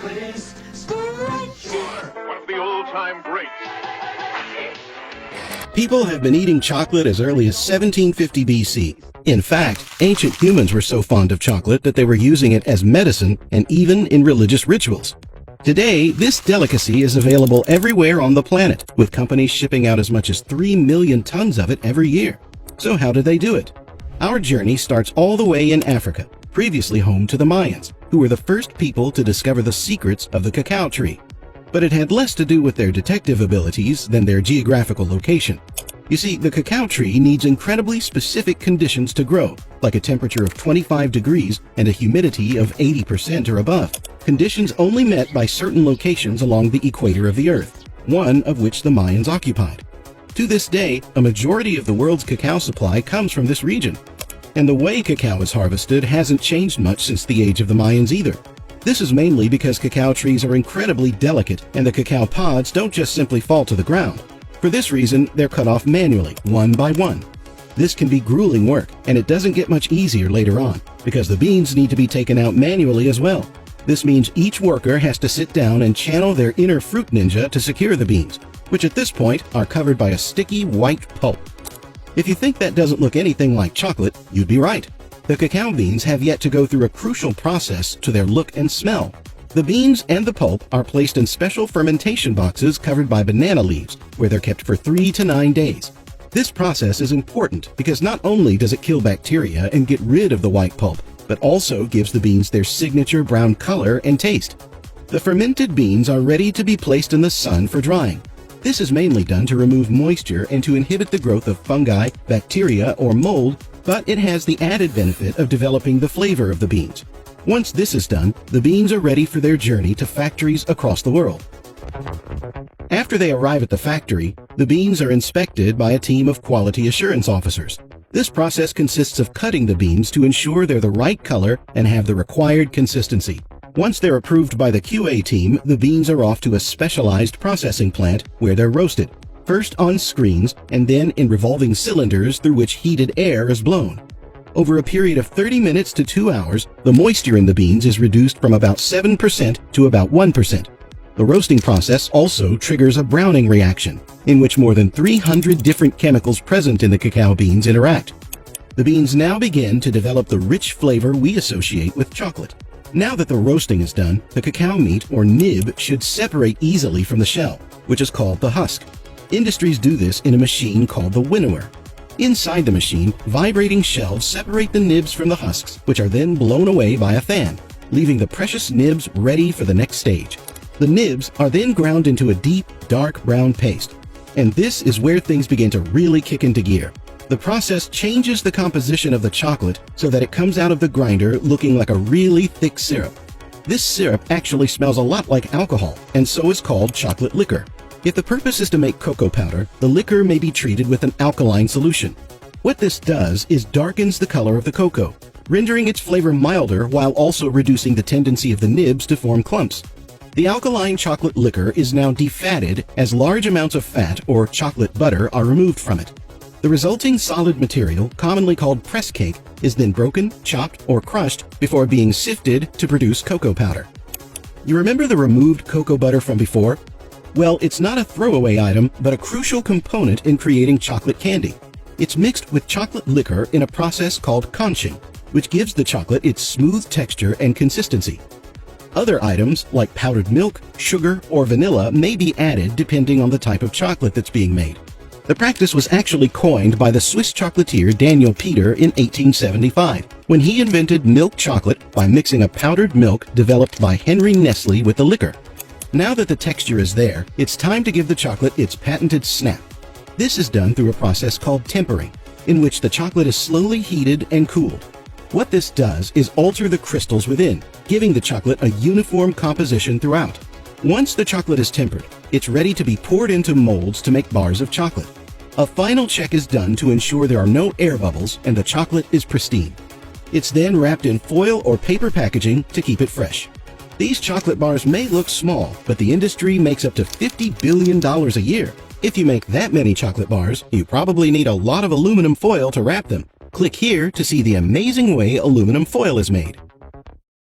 chocolate is scrunchy. One of the old-time greats. People have been eating chocolate as early as 1750 BC. In fact, ancient humans were so fond of chocolate that they were using it as medicine and even in religious rituals. Today, this delicacy is available everywhere on the planet, with companies shipping out as much as 3 million tons of it every year. So how do they do it? Our journey starts all the way in Africa, previously home to the Mayans, who were the first people to discover the secrets of the cacao tree. But it had less to do with their detective abilities than their geographical location. You see, the cacao tree needs incredibly specific conditions to grow, like a temperature of 25 degrees and a humidity of 80% or above, conditions only met by certain locations along the equator of the Earth, one of which the Mayans occupied. To this day, a majority of the world's cacao supply comes from this region. And the way cacao is harvested hasn't changed much since the age of the Mayans either. This is mainly because cacao trees are incredibly delicate and the cacao pods don't just simply fall to the ground. For this reason, they're cut off manually, one by one. This can be grueling work, and it doesn't get much easier later on, because the beans need to be taken out manually as well. This means each worker has to sit down and channel their inner fruit ninja to secure the beans, which at this point are covered by a sticky white pulp. If you think that doesn't look anything like chocolate, you'd be right. The cacao beans have yet to go through a crucial process to their look and smell. The beans and the pulp are placed in special fermentation boxes covered by banana leaves, where they're kept for 3 to 9 days. This process is important because not only does it kill bacteria and get rid of the white pulp, but also gives the beans their signature brown color and taste. The fermented beans are ready to be placed in the sun for drying. This is mainly done to remove moisture and to inhibit the growth of fungi, bacteria, or mold, but it has the added benefit of developing the flavor of the beans. Once this is done, the beans are ready for their journey to factories across the world. After they arrive at the factory, the beans are inspected by a team of quality assurance officers. This process consists of cutting the beans to ensure they're the right color and have the required consistency. Once they're approved by the QA team, the beans are off to a specialized processing plant where they're roasted, first on screens and then in revolving cylinders through which heated air is blown. Over a period of 30 minutes to 2 hours, the moisture in the beans is reduced from about 7% to about 1%. The roasting process also triggers a browning reaction, in which more than 300 different chemicals present in the cacao beans interact. The beans now begin to develop the rich flavor we associate with chocolate. Now that the roasting is done, the cacao meat or nib should separate easily from the shell, which is called the husk. Industries do this in a machine called the winnower. Inside the machine, vibrating shelves separate the nibs from the husks, which are then blown away by a fan, leaving the precious nibs ready for the next stage. The nibs are then ground into a deep, dark brown paste. And this is where things begin to really kick into gear. The process changes the composition of the chocolate so that it comes out of the grinder looking like a really thick syrup. This syrup actually smells a lot like alcohol, and so is called chocolate liquor. If the purpose is to make cocoa powder, the liquor may be treated with an alkaline solution. What this does is darkens the color of the cocoa, rendering its flavor milder while also reducing the tendency of the nibs to form clumps. The alkaline chocolate liquor is now defatted as large amounts of fat or chocolate butter are removed from it. The resulting solid material, commonly called press cake, is then broken, chopped, or crushed before being sifted to produce cocoa powder. You remember the removed cocoa butter from before? Well, it's not a throwaway item, but a crucial component in creating chocolate candy. It's mixed with chocolate liquor in a process called conching, which gives the chocolate its smooth texture and consistency. Other items, like powdered milk, sugar, or vanilla, may be added depending on the type of chocolate that's being made. The practice was actually coined by the Swiss chocolatier Daniel Peter in 1875, when he invented milk chocolate by mixing a powdered milk developed by Henry Nestle with the liquor. Now that the texture is there, it's time to give the chocolate its patented snap. This is done through a process called tempering, in which the chocolate is slowly heated and cooled. What this does is alter the crystals within, giving the chocolate a uniform composition throughout. Once the chocolate is tempered, it's ready to be poured into molds to make bars of chocolate. A final check is done to ensure there are no air bubbles and the chocolate is pristine. It's then wrapped in foil or paper packaging to keep it fresh. These chocolate bars may look small, but the industry makes up to $50 billion a year. If you make that many chocolate bars, you probably need a lot of aluminum foil to wrap them. Click here to see the amazing way aluminum foil is made.